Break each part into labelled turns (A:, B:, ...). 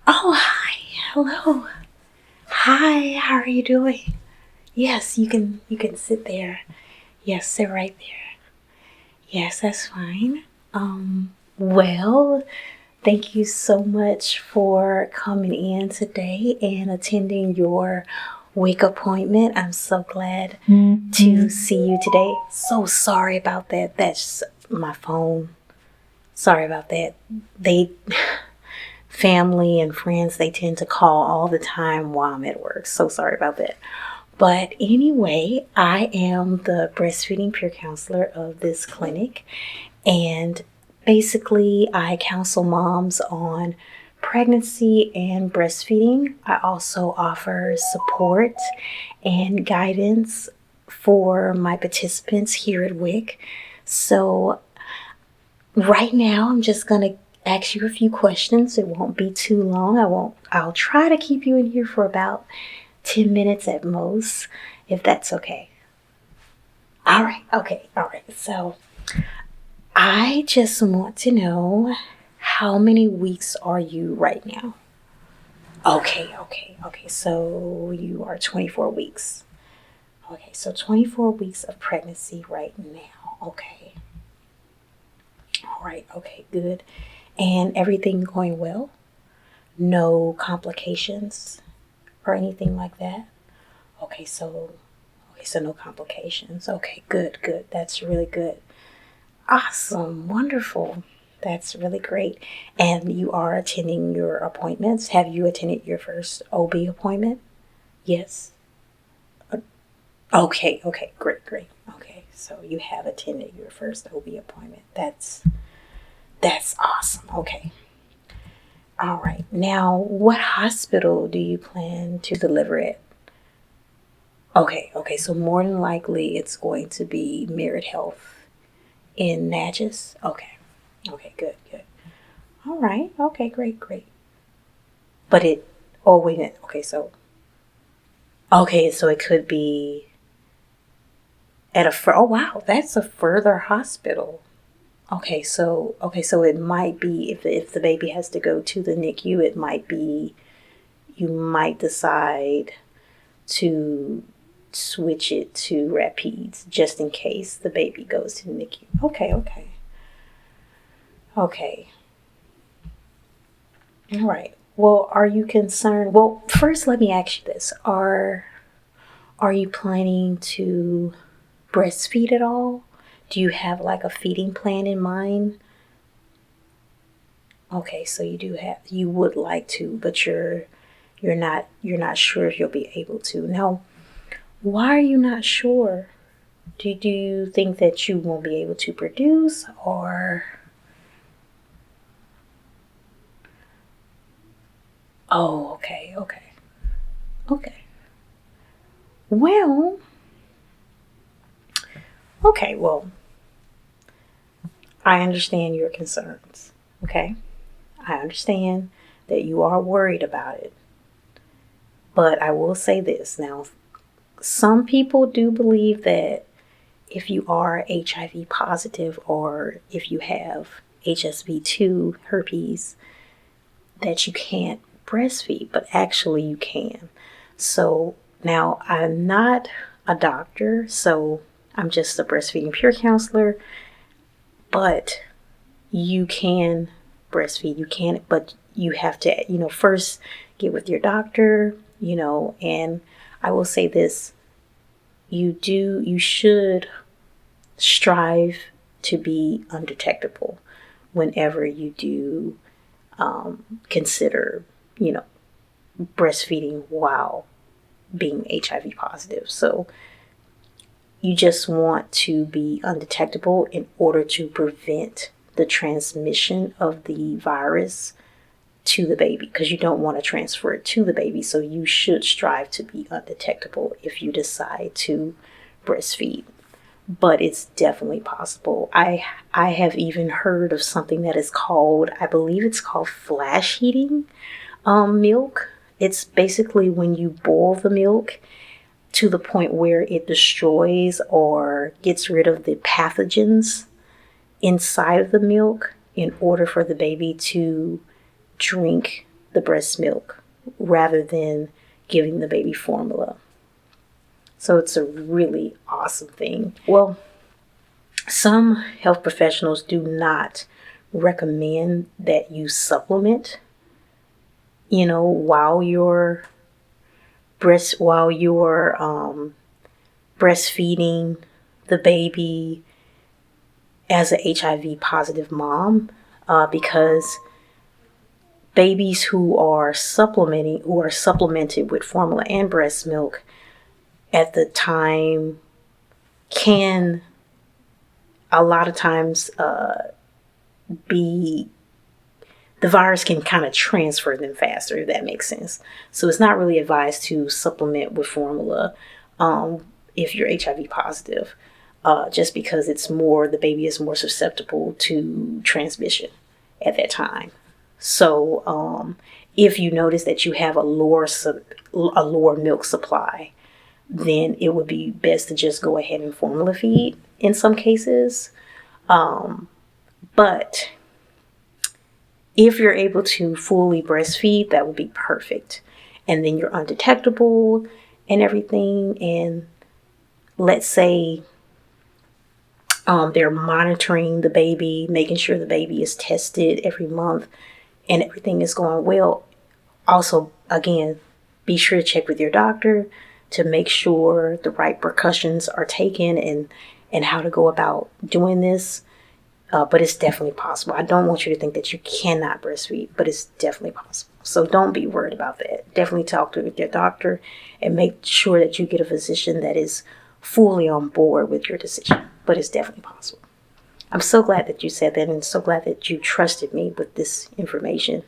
A: Oh, hi. Hello. Hi, how are you doing? Yes, you can sit there. Yes, sit right there. Yes, that's fine. Well, thank you so much for coming in today and attending your wake appointment. I'm so glad to see you today. So sorry about that. That's my phone. Sorry about that. They family and friends, they tend to call all the time while I'm at work. So sorry about that. But anyway, I am the breastfeeding peer counselor of this clinic. And basically, I counsel moms on pregnancy and breastfeeding. I also offer support and guidance for my participants here at WIC. So right now, I'm just going to ask you a few questions. It won't be too long. I'll try to keep you in here for about 10 minutes at most, if that's okay. All right. Okay. All right. So I just want to know, how many weeks are you right now? Okay. So you are 24 weeks. Okay. So 24 weeks of pregnancy right now. Okay. All right. Okay. Good. And everything going well? No complications or anything like that? Okay, so no complications. Okay, good. That's really good. Awesome, wonderful. That's really great. And you are attending your appointments. Have you attended your first OB appointment? Yes. Uh, Okay, great. Okay, so you have attended your first OB appointment. That's awesome. Okay. All right. Now, what hospital do you plan to deliver at? Okay. So more than likely, it's going to be Merit Health in Natchez. Okay, good. All right. Okay, great. But it. Oh wait a minute. Okay, so it could be at a. Oh wow, that's a further hospital. Okay, so it might be, if the baby has to go to the NICU, it might be, you might decide to switch it to Rapides just in case the baby goes to the NICU. Okay. All right. Well, are you concerned? Well, first let me ask you this. Are you planning to breastfeed at all? Do you have like a feeding plan in mind? Okay, so you would like to, but you're not sure if you'll be able to. Now, why are you not sure? Do you think that you won't be able to produce, or oh, okay. Well, okay, well, I understand your concerns. Okay? I understand that you are worried about it. But I will say this now, some people do believe that if you are HIV positive, or if you have HSV2 herpes, that you can't breastfeed, but actually you can. So now, I'm not a doctor, so I'm just a breastfeeding peer counselor, but you can breastfeed. You can, but you have to, first get with your doctor, and I will say this, you should strive to be undetectable whenever you do consider, breastfeeding while being HIV positive. So you just want to be undetectable in order to prevent the transmission of the virus to the baby, because you don't want to transfer it to the baby. So you should strive to be undetectable if you decide to breastfeed. But it's definitely possible. I have even heard of something that is called, I believe it's called flash heating milk. It's basically when you boil the milk to the point where it destroys or gets rid of the pathogens inside of the milk in order for the baby to drink the breast milk rather than giving the baby formula. So it's a really awesome thing. Well, some health professionals do not recommend that you supplement, while you're breastfeeding the baby as a HIV positive mom, because babies who are supplemented with formula and breast milk at the time can a lot of times the virus can kind of transfer them faster, if that makes sense. So it's not really advised to supplement with formula if you're HIV positive, just because the baby is more susceptible to transmission at that time. So if you notice that you have a lower milk supply, then it would be best to just go ahead and formula feed in some cases. But if you're able to fully breastfeed, that would be perfect. And then you're undetectable and everything. And let's say they're monitoring the baby, making sure the baby is tested every month and everything is going well. Also, again, be sure to check with your doctor to make sure the right precautions are taken and how to go about doing this. But it's definitely possible. I don't want you to think that you cannot breastfeed, but it's definitely possible. So don't be worried about that. Definitely talk to your doctor and make sure that you get a physician that is fully on board with your decision. But it's definitely possible. I'm so glad that you said that and so glad that you trusted me with this information.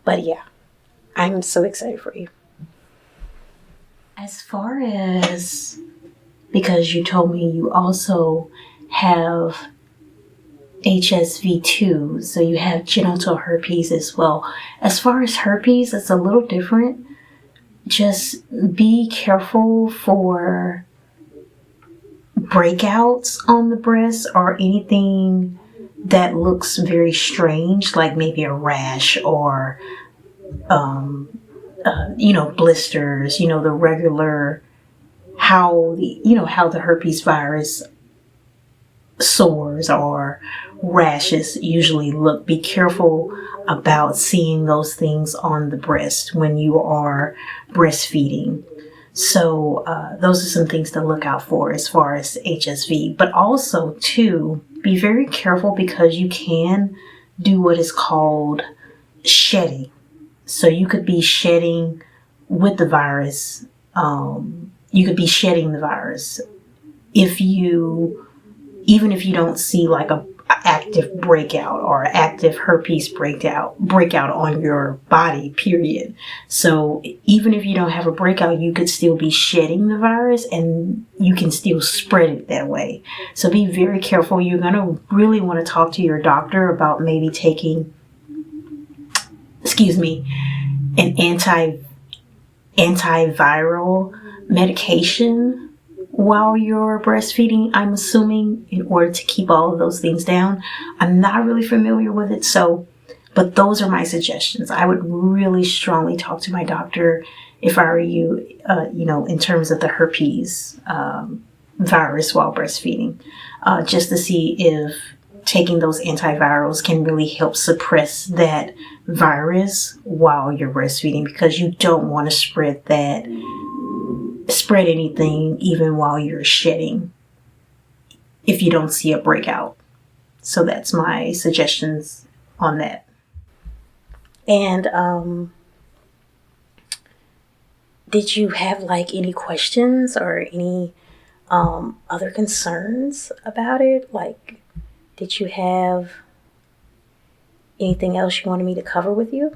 A: But yeah, I'm so excited for you. As far as, because you told me you also have HSV2, so you have genital herpes as well. As far as herpes, it's a little different. Just be careful for breakouts on the breast or anything that looks very strange, like maybe a rash or blisters, the regular how the herpes virus sores or rashes usually look. Be careful about seeing those things on the breast when you are breastfeeding. So those are some things to look out for as far as HSV. But also, too, be very careful because you can do what is called shedding. So you could be shedding with the virus. You could be shedding the virus even if you don't see like a active breakout or active herpes breakout on your body, period. So even if you don't have a breakout, you could still be shedding the virus and you can still spread it that way. So be very careful. You're going to really want to talk to your doctor about maybe taking, an antiviral medication while you're breastfeeding, I'm assuming, in order to keep all of those things down. I'm not really familiar with it, but those are my suggestions. I would really strongly talk to my doctor if I were you, in terms of the herpes virus while breastfeeding, just to see if taking those antivirals can really help suppress that virus while you're breastfeeding, because you don't want to spread anything even while you're shedding if you don't see a breakout. So that's my suggestions on that. And did you have like any questions or any other concerns about it? Like, did you have anything else you wanted me to cover with you?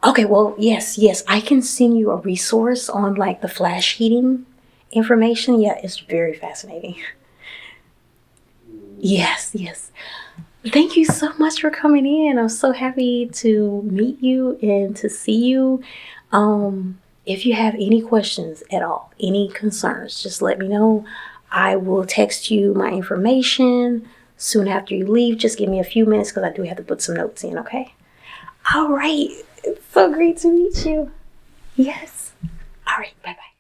A: Okay, well, yes, I can send you a resource on like the flash heating information. Yeah, it's very fascinating. Yes. Thank you so much for coming in. I'm so happy to meet you and to see you. If you have any questions at all, any concerns, just let me know. I will text you my information soon after you leave. Just give me a few minutes because I do have to put some notes in, okay? All right. It's so great to meet you. Yes. All right. Bye-bye.